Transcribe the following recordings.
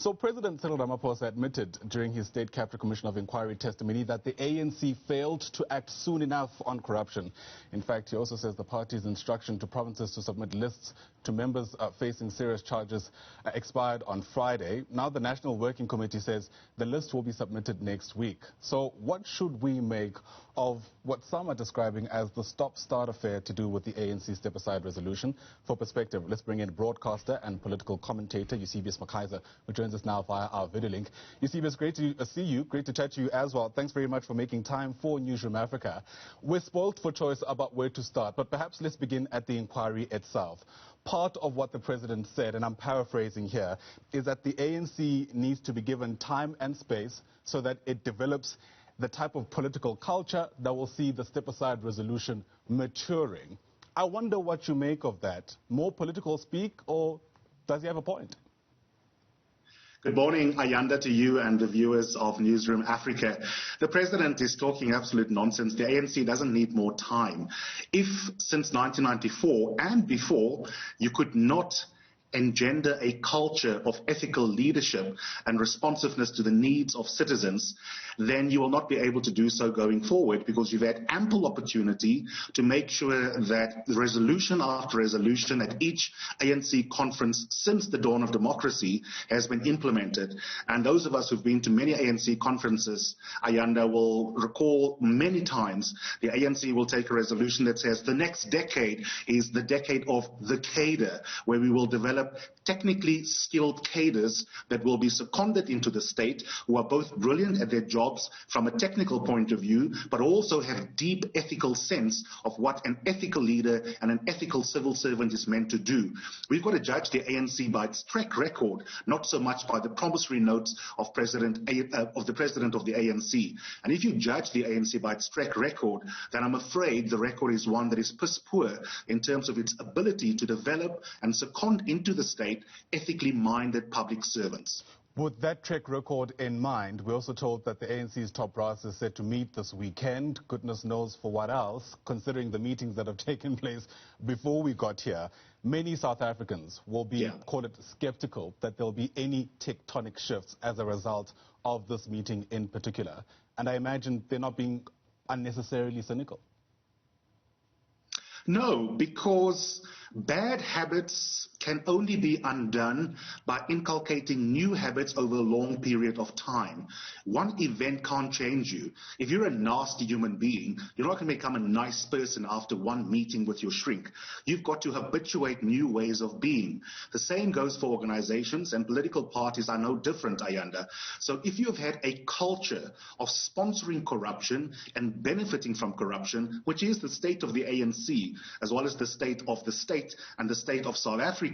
So President Cyril Ramaphosa admitted during his State Capture Commission of Inquiry testimony that the ANC failed to act soon enough on corruption. In fact, he also says the party's instruction to provinces to submit lists to members facing serious charges expired on Friday. Now the National Working Committee says the list will be submitted next week. So what should we make of what some are describing as the stop-start affair to do with the ANC step-aside resolution? For perspective, let's bring in broadcaster and political commentator Eusebius McKaiser, who joins us now via our video link. Eusebius, great to see you. Great to chat to you as well. Thanks very much for making time for Newsroom Africa. We're spoiled for choice about where to start, but perhaps let's begin at the inquiry itself. Part of what the president said, and I'm paraphrasing here, is that the ANC needs to be given time and space so that it develops the type of political culture that will see the step-aside resolution maturing. I wonder what you make of that. More political speak, or does he have a point? Good morning, Ayanda, to you and the viewers of Newsroom Africa. The president is talking absolute nonsense. The ANC doesn't need more time. If since 1994 and before you could not engender a culture of ethical leadership and responsiveness to the needs of citizens, then you will not be able to do so going forward, because you've had ample opportunity to make sure that resolution after resolution at each ANC conference since the dawn of democracy has been implemented. And those of us who've been to many ANC conferences, Ayanda, will recall many times the ANC will take a resolution that says the next decade is the decade of the cadre, where we will develop technically skilled cadres that will be seconded into the state, who are both brilliant at their jobs from a technical point of view, but also have deep ethical sense of what an ethical leader and an ethical civil servant is meant to do. We've got to judge the ANC by its track record, not so much by the promissory notes of the president of the ANC. And if you judge the ANC by its track record, then I'm afraid the record is one that is piss poor in terms of its ability to develop and second into the state ethically minded public servants. With that track record in mind, we're also told that the ANC's top brass is set to meet this weekend. Goodness knows for what else, considering the meetings that have taken place before we got here. Many South Africans will be, call it, skeptical that there'll be any tectonic shifts as a result of this meeting in particular. And I imagine they're not being unnecessarily cynical. No, because bad habits can only be undone by inculcating new habits over a long period of time. One event can't change you. If you're a nasty human being, you're not going to become a nice person after one meeting with your shrink. You've got to habituate new ways of being. The same goes for organizations, and political parties are no different, Ayanda. So if you have had a culture of sponsoring corruption and benefiting from corruption, which is the state of the ANC, as well as the state of the state and the state of South Africa,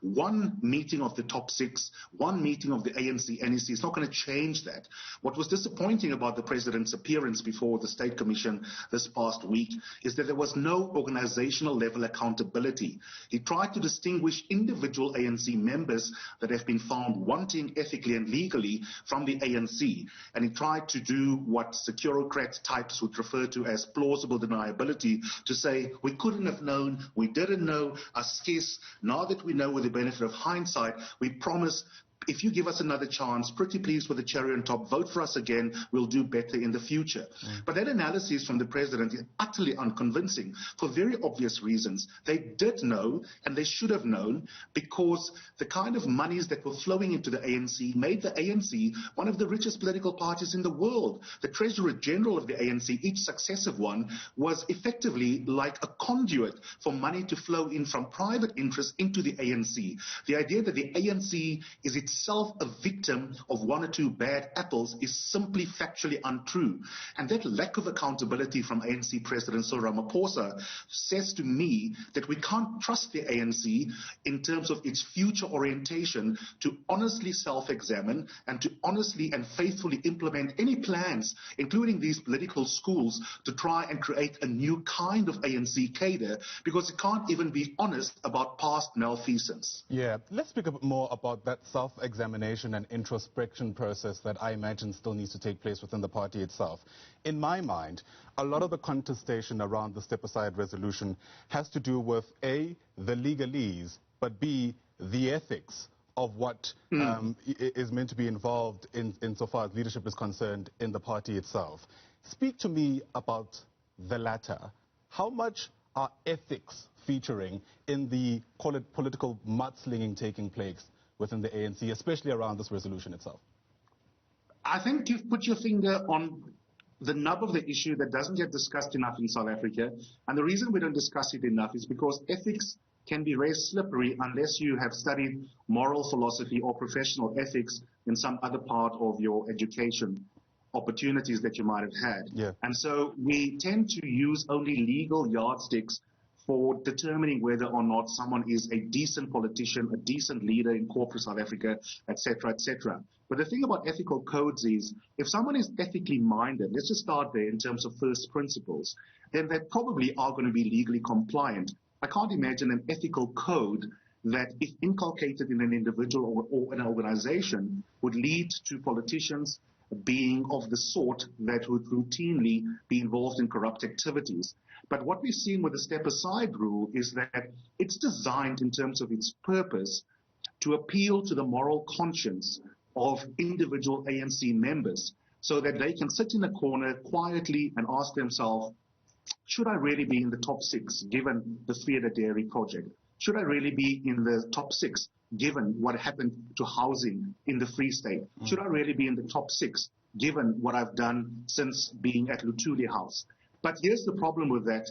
one meeting of the top six, one meeting of the ANC NEC is not going to change that. What was disappointing about the president's appearance before the State Commission this past week is that there was no organizational level accountability. He tried to distinguish individual ANC members that have been found wanting ethically and legally from the ANC, and he tried to do what securocrat types would refer to as plausible deniability, to say we couldn't have known, we didn't know, skis. Now that we know with the benefit of hindsight, we promise, if you give us another chance, pretty please with the cherry on top, vote for us again, we'll do better in the future. But that analysis from the president is utterly unconvincing for very obvious reasons. They did know, and they should have known, because the kind of monies that were flowing into the ANC made the ANC one of the richest political parties in the world. The Treasurer General of the ANC, each successive one, was effectively like a conduit for money to flow in from private interests into the ANC. The idea that the ANC is itself a victim of one or two bad apples is simply factually untrue. And that lack of accountability from ANC President Cyril Ramaphosa says to me that we can't trust the ANC in terms of its future orientation to honestly self-examine and to honestly and faithfully implement any plans, including these political schools, to try and create a new kind of ANC cadre, because it can't even be honest about past malfeasance. Yeah, let's speak a bit more about that self-examination and introspection process that I imagine still needs to take place within the party itself. In my mind, a lot of the contestation around the step-aside resolution has to do with A, the legalese, but B, the ethics of what is meant to be involved insofar as leadership is concerned in the party itself. Speak to me about the latter. How much are ethics featuring in the, call it, political mudslinging taking place within the ANC, especially around this resolution itself? I think you've put your finger on the nub of the issue that doesn't get discussed enough in South Africa. And the reason we don't discuss it enough is because ethics can be very slippery unless you have studied moral philosophy or professional ethics in some other part of your education opportunities that you might have had. Yeah. And so we tend to use only legal yardsticks for determining whether or not someone is a decent politician, a decent leader in corporate South Africa, etc., etc. But the thing about ethical codes is, if someone is ethically minded, let's just start there in terms of first principles, then they probably are going to be legally compliant. I can't imagine an ethical code that, if inculcated in an individual or an organization, would lead to politicians being of the sort that would routinely be involved in corrupt activities. But what we've seen with the step-aside rule is that it's designed in terms of its purpose to appeal to the moral conscience of individual ANC members so that they can sit in a corner quietly and ask themselves, should I really be in the top 6 given the Feeder Dairy project? Should I really be in the top 6 given what happened to housing in the Free State? Should I really be in the top 6 given what I've done since being at Luthuli House? But here's the problem with that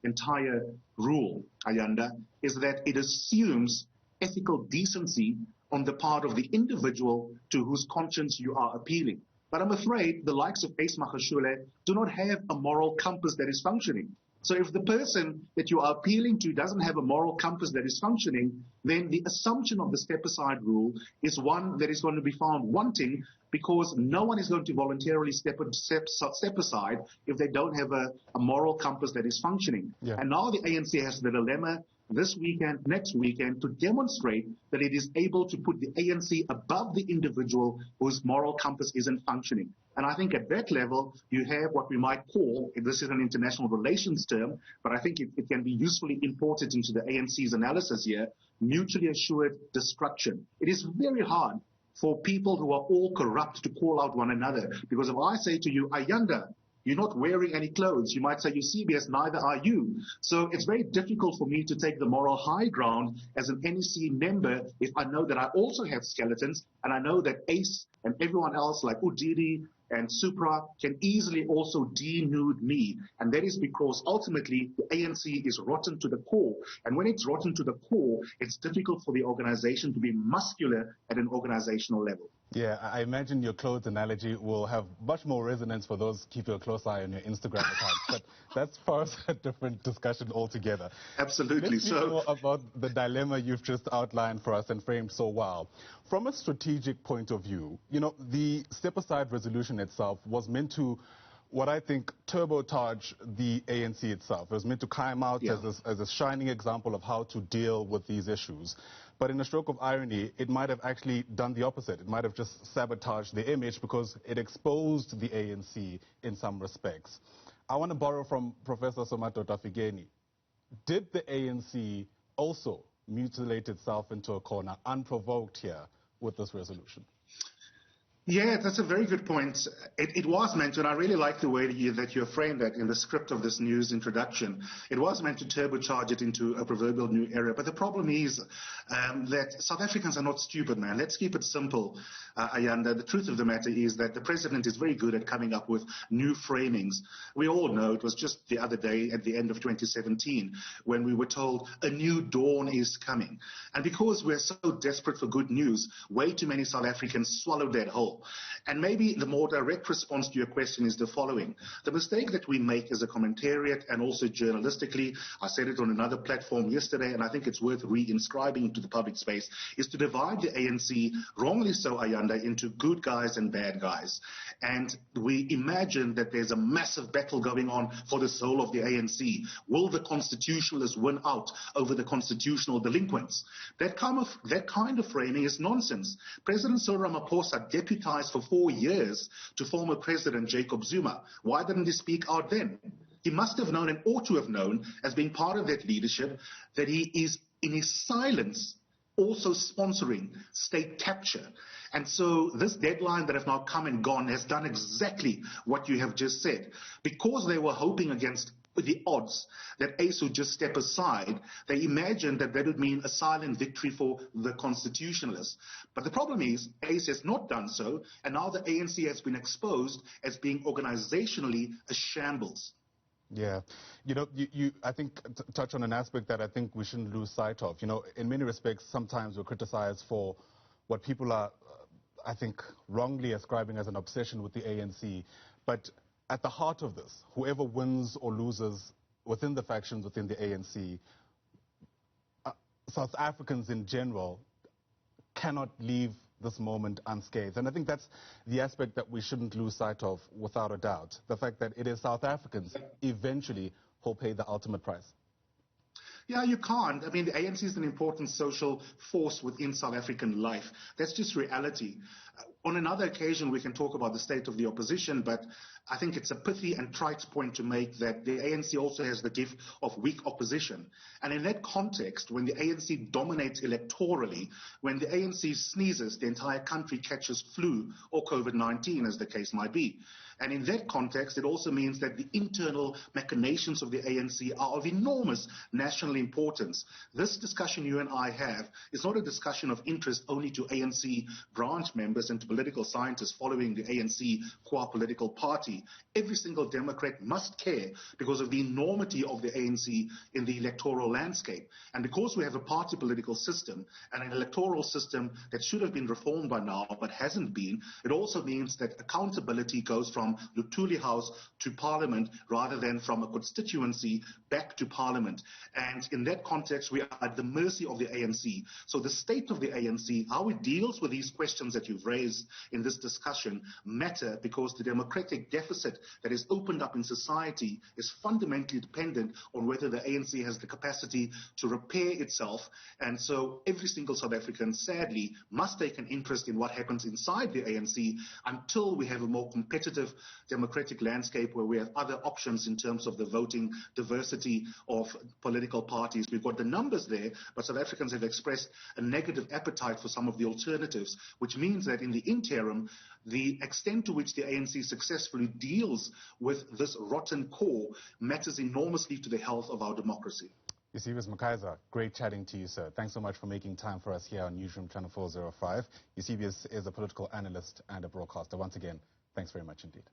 entire rule, Ayanda, is that it assumes ethical decency on the part of the individual to whose conscience you are appealing. But I'm afraid the likes of Ace Magashule do not have a moral compass that is functioning. So if the person that you are appealing to doesn't have a moral compass that is functioning, then the assumption of the step-aside rule is one that is going to be found wanting, because no one is going to voluntarily step aside if they don't have a moral compass that is functioning. Yeah. And now the ANC has the dilemma this weekend, next weekend, to demonstrate that it is able to put the ANC above the individual whose moral compass isn't functioning. And I think at that level, you have what we might call, this is an international relations term, but I think it can be usefully imported into the ANC's analysis here, mutually assured destruction. It is very hard for people who are all corrupt to call out one another, because if I say to you, Ayanda, you're not wearing any clothes, you might say, Eusebius, neither are you. So it's very difficult for me to take the moral high ground as an NEC member if I know that I also have skeletons, and I know that Ace and everyone else like Udiri and Supra can easily also denude me. And that is because ultimately the ANC is rotten to the core. And when it's rotten to the core, it's difficult for the organization to be muscular at an organizational level. Yeah, I imagine your clothes analogy will have much more resonance for those keeping a close eye on your Instagram account. But that's for us a different discussion altogether. Absolutely. Let's speak more about the dilemma you've just outlined for us and framed so well. From a strategic point of view, you know, the step-aside resolution itself was meant to, what I think, turbocharge the ANC itself. It was meant to come out as a shining example of how to deal with these issues. But in a stroke of irony, it might have actually done the opposite. It might have just sabotaged the image because it exposed the ANC in some respects. I want to borrow from Professor Somato Tafigeni. Did the ANC also mutilate itself into a corner, unprovoked here, with this resolution? Yeah, that's a very good point. It was meant to, and I really like the way that you framed that in the script of this news introduction. It was meant to turbocharge it into a proverbial new era. But the problem is that South Africans are not stupid, man. Let's keep it simple, Ayanda. The truth of the matter is that the president is very good at coming up with new framings. We all know it was just the other day at the end of 2017 when we were told a new dawn is coming. And because we're so desperate for good news, way too many South Africans swallowed that whole. And maybe the more direct response to your question is the following. The mistake that we make as a commentariat and also journalistically, I said it on another platform yesterday, and I think it's worth reinscribing into the public space, is to divide the ANC, wrongly so, Ayanda, into good guys and bad guys. And we imagine that there's a massive battle going on for the soul of the ANC. Will the constitutionalists win out over the constitutional delinquents? That kind of framing is nonsense. President Cyril Ramaphosa deputized for 4 years to former President Jacob Zuma. Why didn't he speak out then? He must have known and ought to have known, as being part of that leadership, that he is in his silence also sponsoring state capture. And so this deadline that have now come and gone has done exactly what you have just said. Because they were hoping against the odds that ACE would just step aside, they imagined that that would mean a silent victory for the constitutionalists. But the problem is ACE has not done so, and now the ANC has been exposed as being organizationally a shambles. Yeah, you I think touch on an aspect that I think we shouldn't lose sight of. In many respects, sometimes we're criticized for what people are, I think, wrongly ascribing as an obsession with the ANC. But at the heart of this, whoever wins or loses within the factions within the ANC, South Africans in general cannot leave this moment unscathed. And I think that's the aspect that we shouldn't lose sight of, without a doubt. The fact that it is South Africans eventually who'll pay the ultimate price. Yeah, you can't. I mean, the ANC is an important social force within South African life. That's just reality. On another occasion, we can talk about the state of the opposition, but I think it's a pithy and trite point to make that the ANC also has the gift of weak opposition. And in that context, when the ANC dominates electorally, when the ANC sneezes, the entire country catches flu or COVID-19, as the case might be. And in that context, it also means that the internal machinations of the ANC are of enormous national importance. This discussion you and I have is not a discussion of interest only to ANC branch members and to political scientists following the ANC core political party. Every single Democrat must care because of the enormity of the ANC in the electoral landscape. And because we have a party political system and an electoral system that should have been reformed by now but hasn't been, it also means that accountability goes from Luthuli House to Parliament rather than from a constituency back to Parliament. And in that context, we are at the mercy of the ANC. So the state of the ANC, how it deals with these questions that you've raised in this discussion matter, because the democratic deficit that is opened up in society is fundamentally dependent on whether the ANC has the capacity to repair itself. And so every single South African, sadly, must take an interest in what happens inside the ANC until we have a more competitive democratic landscape where we have other options in terms of the voting diversity of political parties. We've got the numbers there, but South Africans have expressed a negative appetite for some of the alternatives, which means that in the interim, the extent to which the ANC successfully deals with this rotten core matters enormously to the health of our democracy. Eusebius McKaiser, great chatting to you, sir. Thanks so much for making time for us here on Newsroom Channel 405. Eusebius is a political analyst and a broadcaster. Once again, thanks very much indeed.